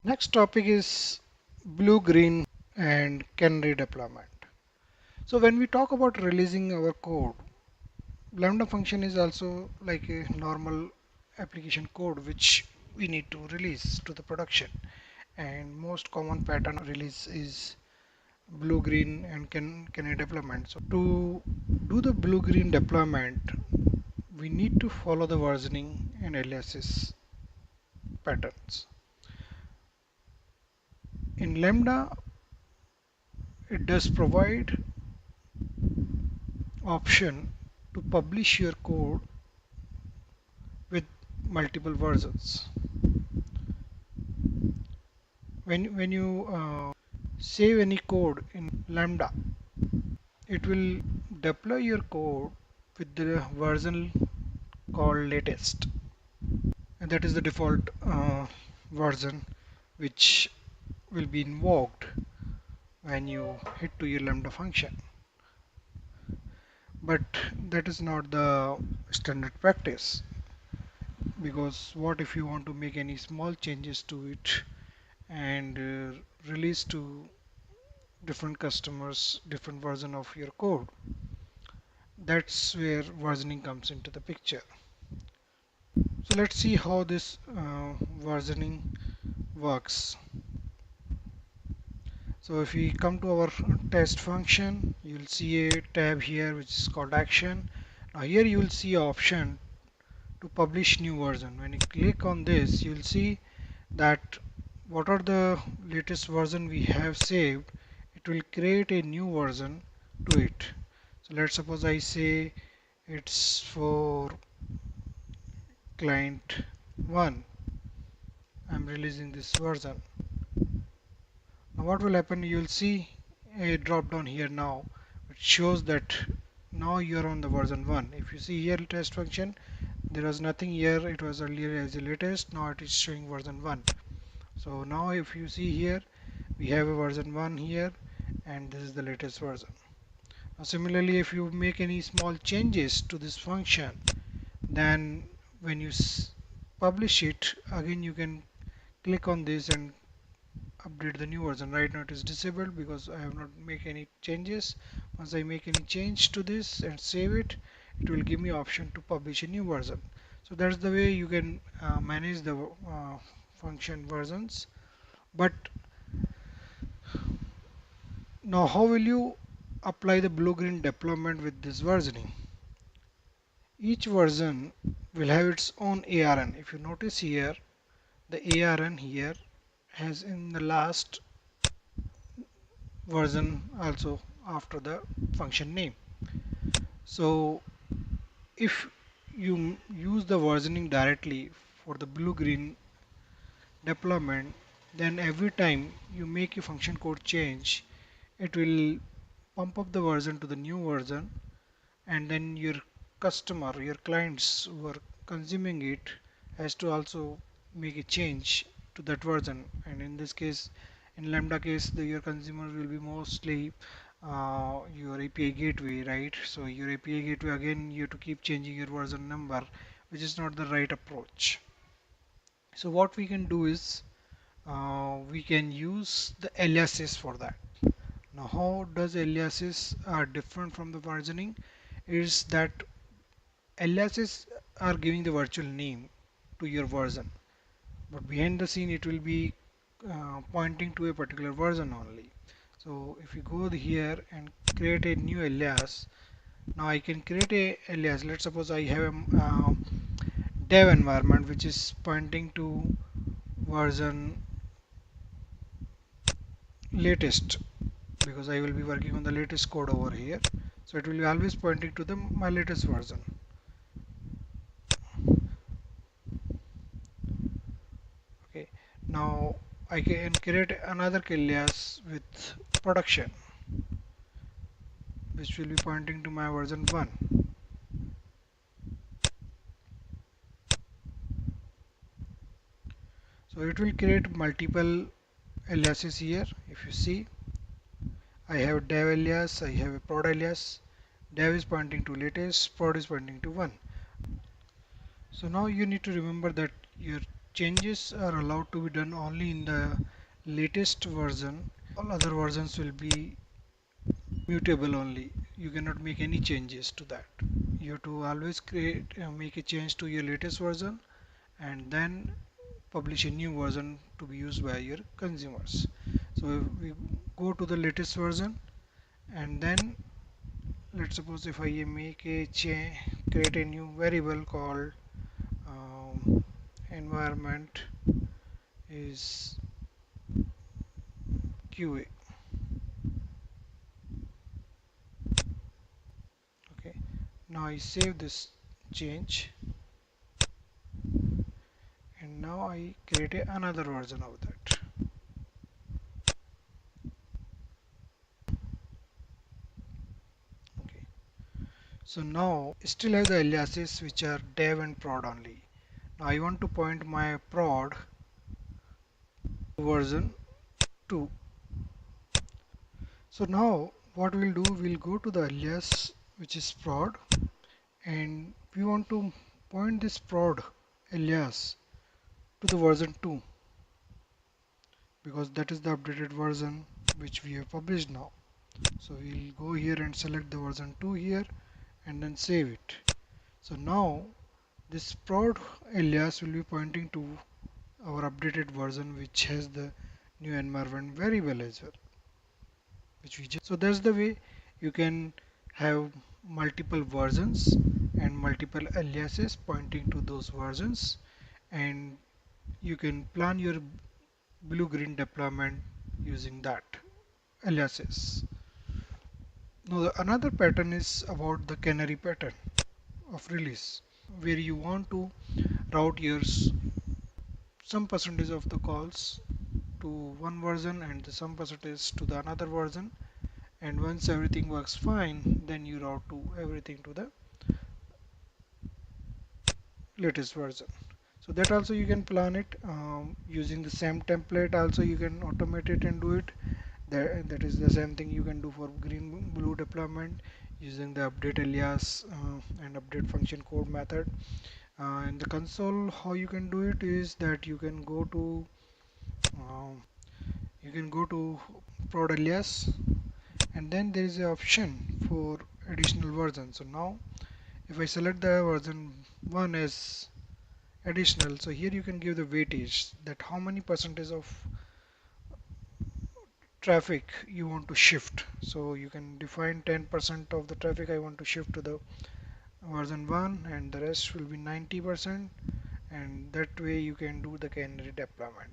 Next topic is blue, green, and canary deployment. So when we talk about releasing our code, Lambda function is also like a normal application code which we need to release to the production. And most common pattern of release is blue, green, and canary deployment. So to do the blue, green deployment, we need to follow the versioning and aliases patterns. In Lambda, it does provide option to publish your code with multiple versions. When you save any code in Lambda, it will deploy your code with the version called latest, and that is the default version which will be invoked when you hit to your Lambda function. But that is not the standard practice, because what if you want to make any small changes to it and release to different customers different version of your code? That's where versioning comes into the picture. So let's see how this versioning works. So if we come to our test function, you'll see a tab here which is called action. Now here you will see an option to publish new version. When you click on this, you'll see that what are the latest version we have saved. It will create a new version to it. So let's suppose I say it's for client 1. I'm releasing this version. Now what will happen, you'll see a drop down here now which shows that now you're on the version 1. If you see here test function, there was nothing here, it was earlier as the latest, now it is showing version 1. So now if you see here, we have a version 1 here, and this is the latest version. Now similarly, if you make any small changes to this function, then when you publish it, again you can click on this and update the new version. Right now it is disabled because I have not make any changes. Once I make any change to this and save it, it will give me option to publish a new version. So that's the way you can manage the function versions. But now how will you apply the blue-green deployment with this versioning? Each version will have its own ARN. If you notice here, the ARN here has in the last version also after the function name. So if you use the versioning directly for the blue-green deployment, then every time you make a function code change, it will pump up the version to the new version, and then your customer, your clients who are consuming it has to also make a change to that version. And in this case, in Lambda case, your consumer will be mostly your API gateway, right? So your API gateway, again you have to keep changing your version number, which is not the right approach. So what we can do is we can use the aliases for that. Now how does aliases are different from the versioning is that aliases are giving the virtual name to your version, but behind the scene it will be pointing to a particular version only. So if you go here and create a new alias, now I can create a alias. Let's suppose I have a dev environment which is pointing to version latest, because I will be working on the latest code over here. So it will be always pointing to the my latest version. Okay, now I can create another alias with production, which will be pointing to my version 1. So it will create multiple aliases here. If you see, I have dev alias, I have a prod alias. Dev is pointing to latest, prod is pointing to 1. So now you need to remember that your changes are allowed to be done only in the latest version. All other versions will be mutable only. You cannot make any changes to that. You have to always make a change to your latest version and then publish a new version to be used by your consumers. So if we go to the latest version, and then let's suppose if I make a change, create a new variable called environment is QA. Okay, now I save this change, and now I create another version of that. Okay, so now still have the aliases which are dev and prod only. Now I want to point my prod version 2. So now what we'll do, we'll go to the alias which is prod, and we want to point this prod alias to the version 2 because that is the updated version which we have published now. So we'll go here and select the version 2 here and then save it. So now this prod alias will be pointing to our updated version which has the new environment variable as well, which we just, so that's the way you can have multiple versions and multiple aliases pointing to those versions, and you can plan your blue green deployment using that aliases. Now another pattern is about the canary pattern of release, where you want to route your some percentage of the calls to one version and some percentage to the another version, and once everything works fine then you route to everything to the latest version. So that also you can plan it using the same template. Also you can automate it and do it. That is the same thing you can do for green blue deployment using the update alias and update function code method. In the console, how you can do it is that um, you can go to prod alias, and then there is an option for additional version. So now if I select the version 1 as additional, so here you can give the weightage that how many percentage of traffic you want to shift. So you can define 10% of the traffic I want to shift to the version 1 and the rest will be 90%, and that way you can do the canary deployment.